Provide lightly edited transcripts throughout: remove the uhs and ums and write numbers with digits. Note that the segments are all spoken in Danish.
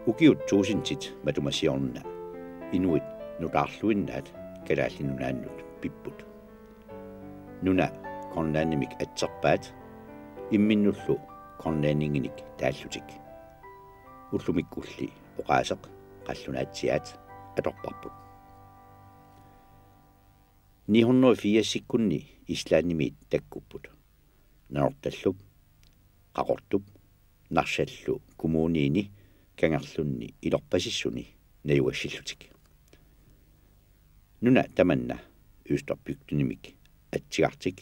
Ukiut tuusintit matumasiorna inuit nutaarluinnaat kalaallinunaannut pipput nuna kornaanimik atserpaat imminnullu kornaaninginik taallutik ullumikkulli oqaaseq qallunaatsiaat atorparput 984 islaannimiit takkupput naortalluk qaqortup narsallu kumuuniini kangerlunni ilorpasissuni nayuassилlutik nuna tamanna ysterpygtunimik atsigartik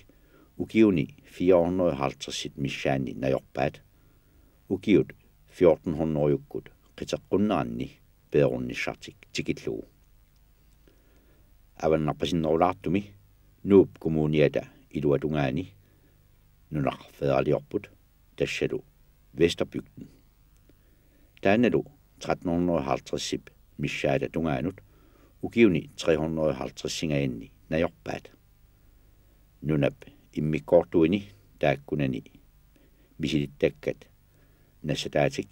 ukiuni 450 missaani najorpaat ukiut 1400-jukkut qiteqqunneranni peerunnissartik tikillugu avannarpasinnerulaartumi nuup kumuuniata iluatungaani nunarfeeraliorput tassalu Vesterbygden taanalu 1350 missaata tungaanut ukiuni 350 singaanni najorpaat nunap immikkoortuini taakkunani misilittakkat nassataatik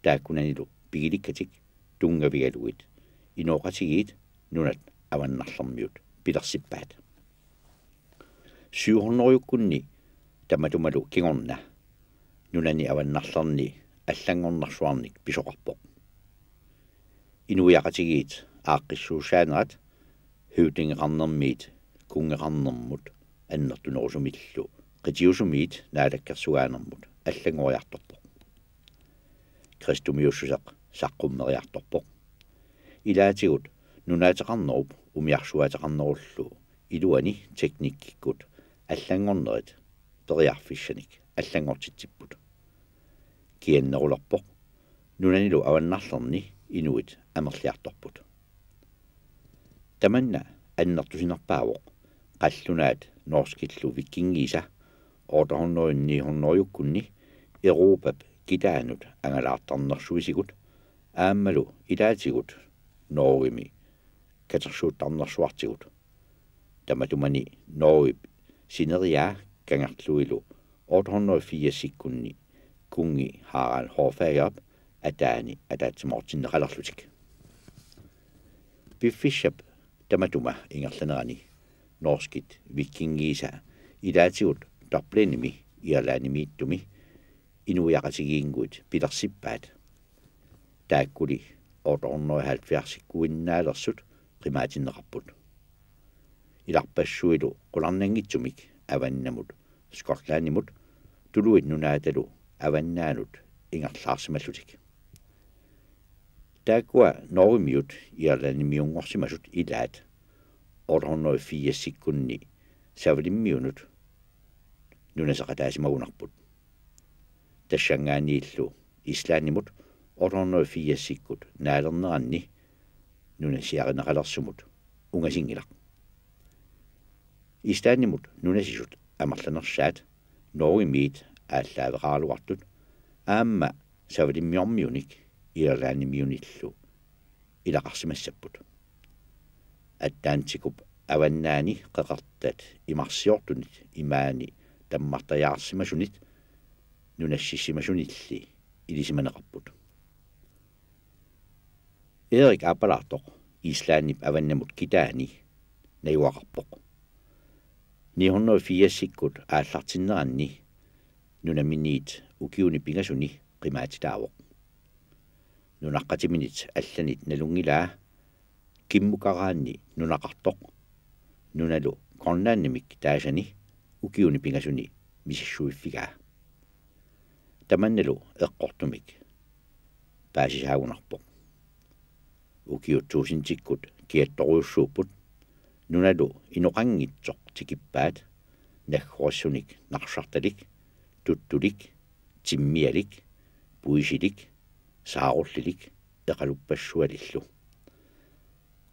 taakkunanilu pigilikkatik tungavigaluit inooqatigiit nunat avannarlermiut pilersippaat 700-jukkunni tamatumalu kingorna nunani avannarlerni аллангорнарсуарник писоқарпоқ инуиақатигиит ааққиссуусааnerat хиутингеқарнэрмиит кунгеқарнэрмут аннертунерусумиллу қитиусумиит наалаккерсугаанермут аллангориарторпоқ кристумиуссусеқ саққуммериарторпоқ илаатигут нунаатеқарнеруп умиарсуатеқарнеруллу илуани техниккиккут аллангорнерит периарфиссаник аллангортитсиппут kiannerularpoq nunanilu avannarlerni inuit amerliartorput tamanna annertusinerpaavoq qallunaat norskillu vikingiisa 800-900-jukkunni Europap kitaanut angalaartarnersuisigut aammalu ilaatigut Norgimi katersuuttarnersuartigut tamatumani Norgip sineriaa kangerluilu 880-sikkunni kungi Harald Hårfagop ataani ataatsimortinneqalerlutik piffissap tamatuma ingerlanerani norskit vikingiisa ilaatigut torplenimi irlaanimiittumi inuiaqatigiinguit pilersippaat taakkuli 870-sikkuinnaalerssut qimaatinneqarput ilarpassuilu qularnangitsumik avannamut Skotlandimut tuluit nunaatalu avannaanut ingerlaarsimallutik taakua Norgimiut irlaanimiungorsimasut ilaat 880-sikkunni savalimmiunut nunaseqataasimagunarput tassangaaniillu islaannimut 880-sikkut naalerneranni nunasiarineqalersumut ungasingilaq islaannimut nunasisut amarlanersaat Norgimiit ааллаавеқарлуартут аама савалиммиормиуник иерлааннимиуниллу илақарсимассаппут аттаантикуп аваннаани қеқартат имарсиортунит имаани таммартаяарсимасунит нунассиссимасунилли илисиманеқарпут Erik апалаартоқ ислааннип аваннамут китаани наюақарпоқ 980-сиккут ааллартиннеранни nunaminiit ukiuni pingasuni qimaatitaavoq nunaqqatiminit allanit nalungilaa kimmukaraanni nunaqartoq nunalu kornaannimik taasani ukiuni pingasuni misissuiffigaa tamannalu eqqortumik paasisaagunarpoq ukiuttuusintikkut kiattoruussuupput nunalu inoqangitsoq tikippaat naggorissunik narsartalik tuttulik timmialik puisilik saarullilik eqalupassualillu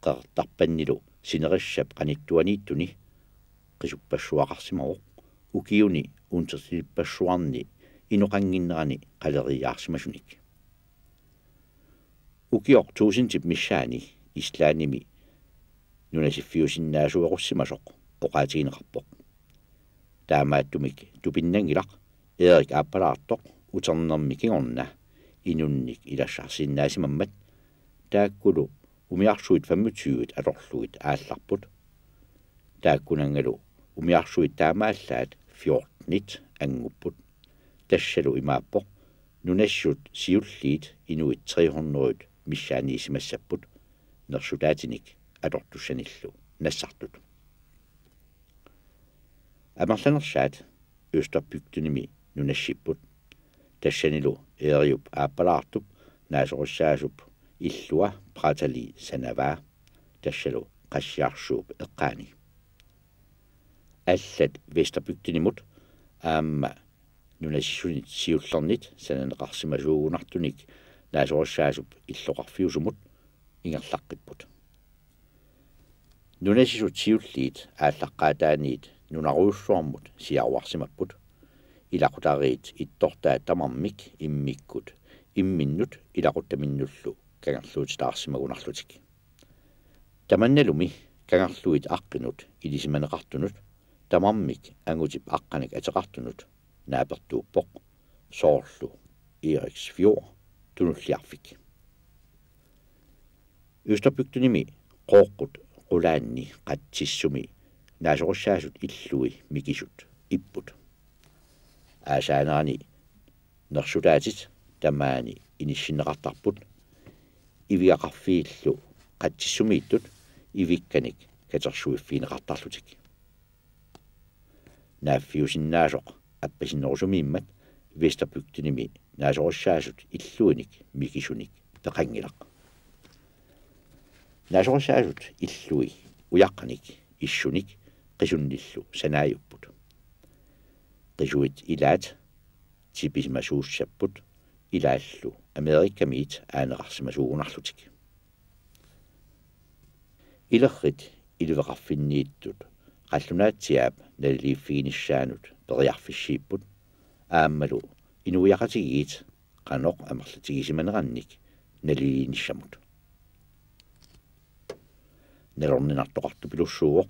qartarpannilu sinerissap qanittuaniittuni qisuppassuaqarsimaruq ukiuni untersilipassuarni inoqanginnerani qaleriaarsimasunik ukior tuusintip missaani islaanimi nunasiffiusinnaasuerussimasoq oqaatigineqarpoq taamaattumik tupinnangilaq Erik appalaartoq uternermi kingorna inunnik ilassarsinnaasimammat taakkulu umiarsuit 25 alorluit aallarput taakkunangalu umiarsuit taamaallaat 14 angupput tassalu imaappoq nunassut siulliit inuit 300 missaaniisimassapput nersutaatinik alortussanillu nassartut amarlanersaat Østerbygdunimi nunassipput tassanilu eeriup aappalaartup naasorussaasup illua pratali sanavaa tassalu qassiarsuup eqqaani allat Vesterbygdunimut aamma nunassunit siullernet sananeqarsimasuugunartunik naasorussaasup illoqarfiusumut ingerlaqqipпут nunasisut siulliit ааllaqqaataaniit nunaruussuarmut siaruarsimapput ilaqutariit ittortaa tamarmik immikkut imminnut ilaquttaminnullu kangerluutitaarsimagunarlutik tamannalumi kangerluit aqqinut ilisimaneqartunut tamarmik angutip aqqanik ateqartunut naapertuuppoq soorlu Eriksfjord tunulliarfik Østerbygdunimi qooqqut qulaanni qatsissumi naasorussaasut illui mikisut ipput aasaanaani nersutaatit tamaani inissinneqartarput iviaqarfiillu qatsissumiittut ivikkanik katersuiffiineqartarlutik naaffiusinnaasoq appasinnerisumiimmat Vesterbygdunimi naasorussaasut illuinik mikisunik peqangilaq naasorussaasut illui uyaqqanik issunik qisunnillu sanaajupput qisuit ilaat tipisimasuussapput ilaallu Amerikkamiit aaneqarsimasuugunarlutik ilerrit ilveqarfinniittut qallunaatiaap nalliiffiginissaanut periarfissiipput aammalu inuiaqatigiit qanoq amerlatigisimanerannik naliinissamut nalorninartoqartupilussuuq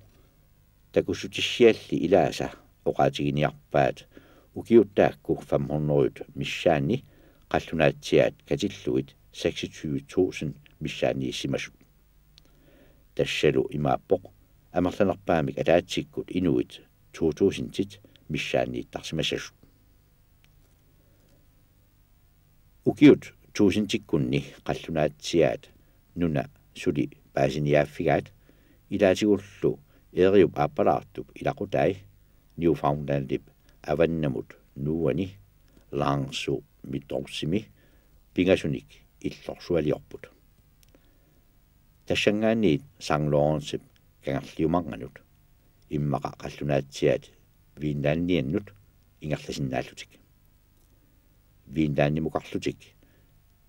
takussutissialli ilaasa oqaatiginiarpaat ukiuttaakku 500 missaanni qallunaatiaat katilluit 26,000 missaanniissimasut tassalu imaappoq amerlanerpaamik ataatikkut inuit 2000 missaanniittarsimassasut ukiut 1000-tikkunni qallunaatiaat nuna suli paasiniaaffigaat ilaatигуллу eeriup aappalaartup ilaqutai Newfoundlandip avannamut nuuani laangsu mittorsimi pingasunik illorsualiorput tassangaanniit Sanglorensip kangerliumanganut immaqa qallunaatiaat Viinlaanniannut ingerlasinnaallutik Viinlaannimuqarlutik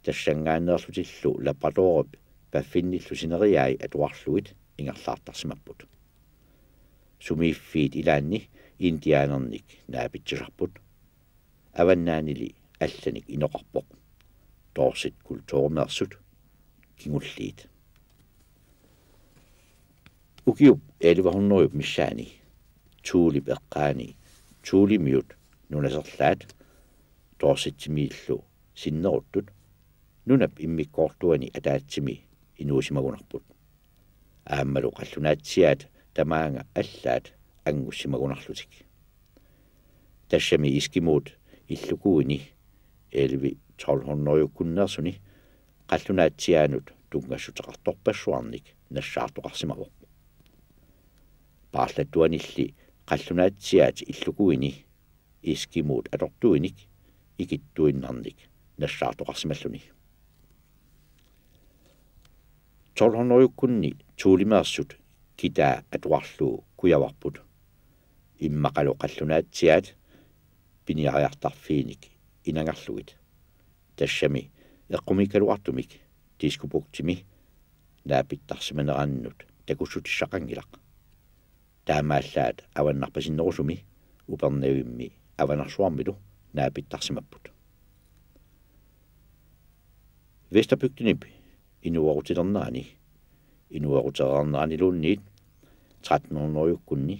tassangaanneerlutillu Labradorip paffinnillusineriai atuarluit ingerlaartarsimapput sumiiffiit ilaanni indiaanernik naapitsisarput avannaanili allanik inoqarpoq toorsit kultuurmeersut kingulliit ukiup 1100 missaani tuulip eqqaani tuulimiut nunaserlaat toorsitsimiillu sinneruttut nunap immikkoortuani ataatsimi inuusimagunarput aammalu qallunaatiaat tamaanga allaat angussimagunarlutik tassami iskimuut illukuini 1200 kunnersuni qallunaatiaanut tungassuteqartorpassuarnik nassaartoqarsimaruq paarlatuanilli qallunaatiaat illukuini iskimuut atortuinik ikittuinnarnik nassaartoqarsimalluni 1200 kunni tuulimeersut kitaa atuarluu kujavarput immaqalu qallunaatiaat piniariartarfiinik inangarluit tassami eqqumikaluartumik tiskupuktimi naapittarsimanerannut takussutissaqangilaq taamaallaat avannarpasinnerusumi upernavimmi avanarsuarmilu naapittarsimapput Vesterbygdunip inuarutiterneraniluunniit 1300 kunni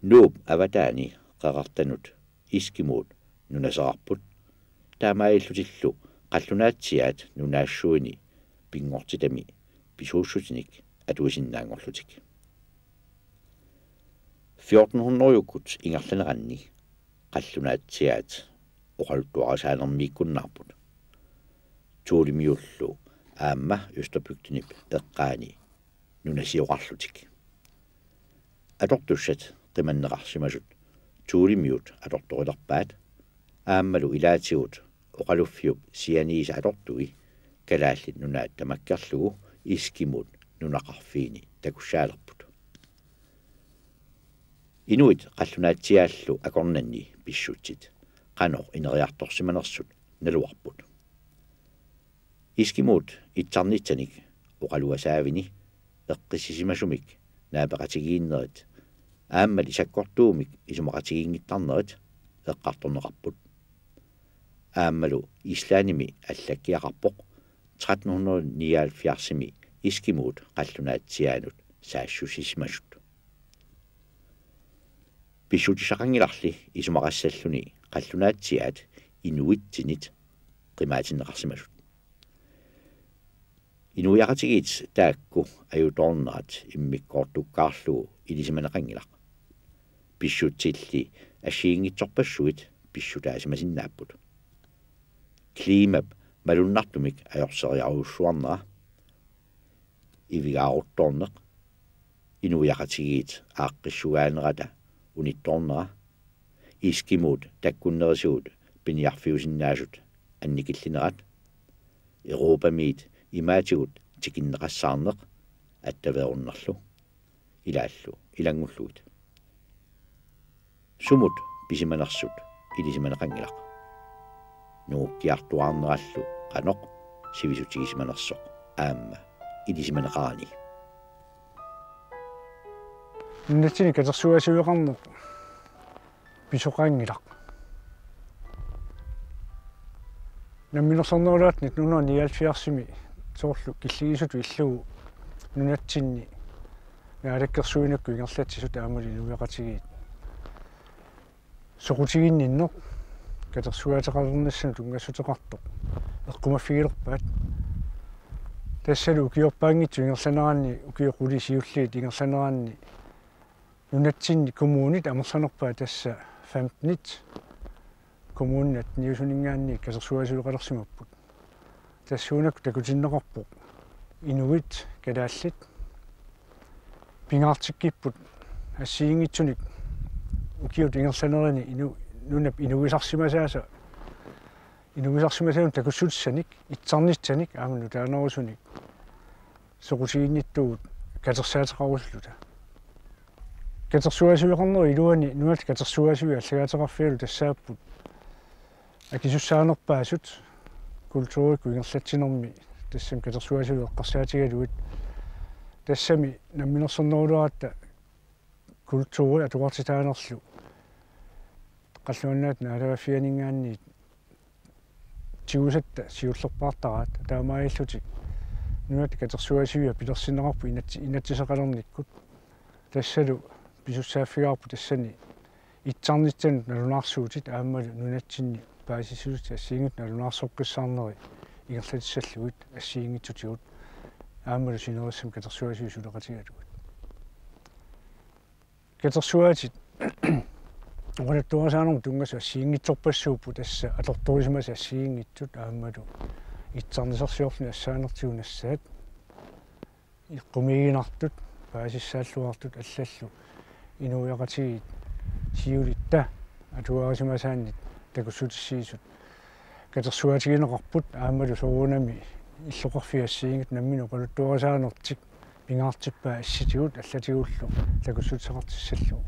nuup avataani qaqartanut iskimuut nunaserarput taamaillutillu qallunaatiat nunaassuini pingortitami pisuussutinik atuisinnaangorlutik 1400-jukut ingerlaneranni qallunaatiat oqaluttuarasaanermiikkunnarput tuulimiullu aamma Østerbygdinip eqqaani nunasiorarlutik atortussat qimanneqarsimasut tuulimiut atortorilerpaat aammalu ilaatigut oqaluffiup sianiisa atortui kalaallit nunaat tamakkerlugu iskimut nunaqarfiini takussaalerput inuit qallunaatiaallu akornanni pissutsit qanor ineriartorsimanersut naluarput iskimut itsarnitsanik oqaluasaavini eqqissisimasumik naapaqatigiinnerit aammali sakkortuumik isumaqatigiingittarnerit eqqartorneqarput aammalu islaanimi allakkiaqarpoq 1379-mi iskimut qallunaatsiaanut saassusisimasut pissutisaqangilarli isumaqassalluni qallunaatsiaat inuitsinit qimaatinneqarsimasut inuiaqatigit taakku ajutornerat immikkoortukkaarlugu ilisimaneqangilaq pissutsilli assiingitsorpassuit pissutaasimasinnaapпут kliimap malunnartumik ajorseriarussuarnera ivigaarutorneq inuiaqatigit aaqqissuгааnerata unittornera iskimut takkunnerisuut piniarfiusinnaasut annikillinerat Europamiit imaatigut tikinneqassaarneq attaveerunnerlu ilaallu ilangulluut sumut pisimanersut ilisimaneqangilaq nuukkiartuarnerallu qanoq sivisutigismanersoq aamma ilisimaneqaani Nunnatsini katersuasiueqarneq pisoqaangilaq намминерсорнерулаатнит нунаа ниалфиарсими соорлу киллигисуту иллугу нунатсинни наалаккерсуинакку ингерлатсисут аамали нуяқатигиит соқутигинниннеқ катерсуаатеқарнернассана тунгассутеқартоқ эққумаффигилерпаат тассалу укиорпаангитсу ингерланераанни укиоқулисиуллиит ингерланераанни нунатсинни коммуунит амерланерпаа тасса 15 kommunen niusuningaanni kasersuasiluqalersimapпут тассуунак такутиннеқарпоқ инуит калааллит пингаартиккиппут ассиингитсуник укиут ингерланерани нунап инуисарсимасааса инуисарсимасаун такуссутсаник итсарнитсаник аамну таанерусуник соқутигинниттугут катерсаатеқаруллута катерсуасиуеқарнери илуани нуат катерсуасиуи аллагаатеқарфиалу тассааппут акисуссаанерпаасут культуурикку ингерлатсинерми тассам катерсуасилу эққарсаатигалуит тассами намминерсернерулуаратта культуури атуартитаанерлу қаллуаннаат наалагаффианингаанни тиусатта сиуллерпаартараат таамаиллутик нуат катерсуасиуя пилерсинеқарпу инатсисеқалерниккут тассалу писуссааффигаарпу тассани итсарнитсанут налунаарсуутит ааммалу нунатсинни паасисулут ассиингут налунаарсоққиссаарнери игерлатиссаллугит ассиингитсутигут ааммалу синериссам катерсуасиу сулеқатигалугут катерсуаатит оqalатtuарасаанерму тунгаса ассиингитсорпассууппу тасса аторторисимаса ассиингитсут ааммалу итсарнисерсиорфни ассаанертигунассаат иққумигинартут паасиссааллуартут аллаллу инуяқатигит сиулитта атуарисимасааннит такуссутиссиисут катерсуатигинеқарпут аамалу соруунами иллоқарфиассиингит наммину qaluttuarasaanertik пингаартиппаа асситигут аллатигуллу такуссутисеқартиссаллу